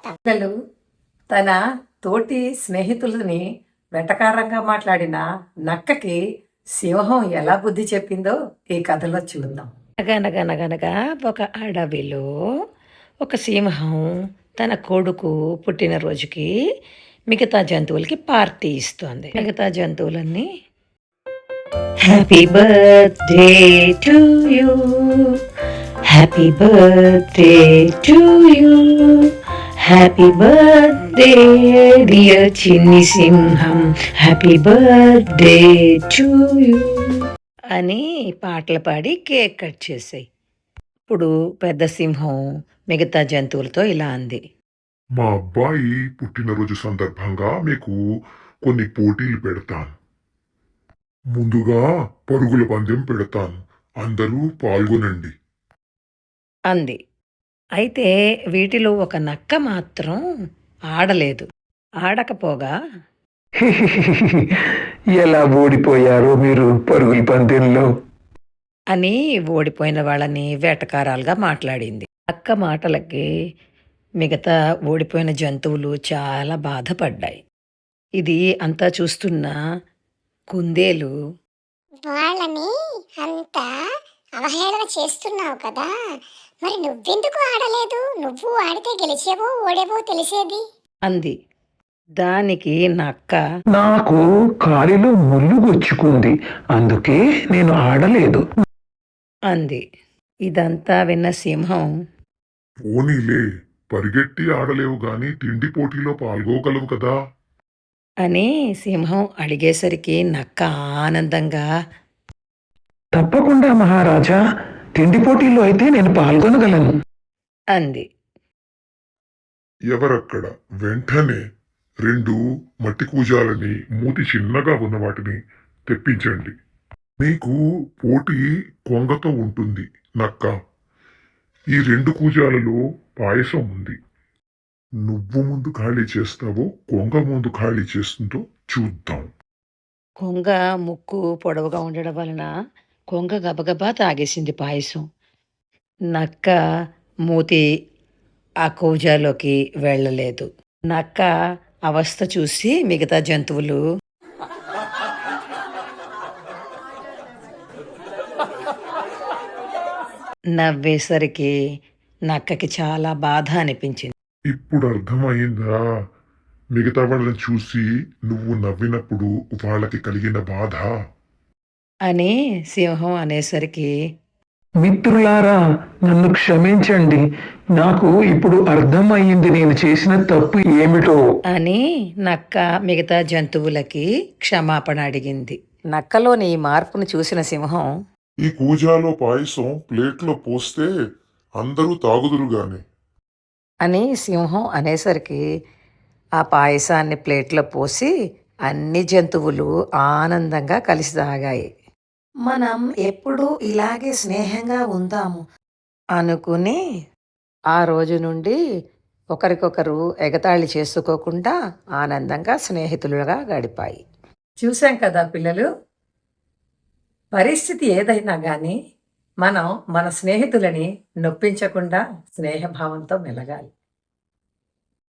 పిల్లలు తన తోటి స్నేహితులని వెటకారంగా మాట్లాడిన నక్కకి సింహం ఎలా బుద్ధి చెప్పిందో ఈ కథలో చూద్దాం. అనగనగనగనగా ఒక అడవిలో ఒక సింహం తన కొడుకు పుట్టినరోజుకి మిగతా జంతువులకి పార్టీ ఇస్తోంది. మిగతా జంతువులన్నీ happy birthday to you, happy birthday to you, happy birthday dear చిన్ని సింహం, హ్యాపీ బర్త్డే టు యూ అని పాటలు పాడి కేక్ కట్ చేసాయి. ఇప్పుడు పెద్ద సింహం మిగతా జంతువులతో ఇలా అంది, మా అబ్బాయి పుట్టినరోజు సందర్భంగా మీకు కొన్ని పోటీలు పెడతాను. ముందుగా పరుగుల పందెం పెడతాను, అందరూ పాల్గొనండి అంది. అయితే వీటిలో ఒక నక్క మాత్రం ఆడలేదు. ఆడకపోగా ఎలా ఓడిపోయారో మీరు పరుగుల పందెంలో అని ఓడిపోయిన వాళ్ళని వేటకారాలుగా మాట్లాడింది. నక్క మాటలకి మిగతా ఓడిపోయిన జంతువులు చాలా బాధపడ్డాయి. ఇది అంతా చూస్తున్న కుందేలు వాళ్ళని అంత అవహేళన చేస్తున్నావు కదా, మరి నువ్వెందుకు ఆడలేదు? నువ్వు ఆడితే గెలిచేవో ఓడేవో తెలిసేది అంది. దానికి నక్క, నాకు కాలిలో ముళ్ళు గుచ్చుకుంది, అందుకే నేను ఆడలేదు అంది. ఇదంతా విన్న సింహం, పోనీలే, పరిగెట్టి ఆడలేవు గాని తిండి పోటీలో పాల్గొగలవు కదా అని సింహం అడిగేసరికి నక్క ఆనందంగా, తప్పకుండా మహారాజా, తిండి పోటీల్లో అయితే నేను పాల్గొనగలను అంది. ఎవరక్కడ? వెంటనే 2 మట్టి కూజాలని మూతి చిన్నగా ఉన్న వాటిని తెప్పించండి. మీకు పోటీ కొంగతో ఉంటుంది నక్క. ఈ 2 కూజాలలో పాయసం ఉంది. నువ్వు ముందు ఖాళీ చేస్తావో కొంగ ముందు ఖాళీ చేస్తుందో చూద్దాం. కొంగ ముక్కు పొడవుగా ఉండడం వలన కొంగ గబగబా తాగేసింది పాయసం. నక్క మూతి ఆ కూజాలోకి వెళ్ళలేదు. నక్క అవస్థ చూసి మిగతా జంతువులు నవ్వేసరికి నక్కకి చాలా బాధ అనిపించింది. ఇప్పుడు అర్థమైందా? మిగతా వాళ్ళని చూసి నువ్వు నవ్వినప్పుడు వాళ్ళకి కలిగిన బాధ. అని సింహం అనేసరికి, మిత్రులారా, నన్ను క్షమించండి, నాకు ఇప్పుడు అర్థమయ్యింది నేను చేసిన తప్పు ఏమిటో అని నక్క మిగతా జంతువులకి క్షమాపణ అడిగింది. నక్కలోని ఈ మార్పును చూసిన సింహం, ఈ కూజాలో పాయసం ప్లేట్లో పోస్తే అందరూ తాగుదురుగానే అని సింహం అనేసరికి ఆ పాయసాన్ని ప్లేట్లో పోసి అన్ని జంతువులు ఆనందంగా కలిసి తాగాయి. మనం ఎప్పుడూ ఇలాగే స్నేహంగా ఉందాము అనుకుని ఆ రోజు నుండి ఒకరికొకరు ఎగతాళి చేసుకోకుండా ఆనందంగా స్నేహితులుగా గడిపాయి. చూశాం కదా పిల్లలు, పరిస్థితి ఏదైనా కానీ మనం మన స్నేహితులని నొప్పించకుండా స్నేహభావంతో మెలగాలి.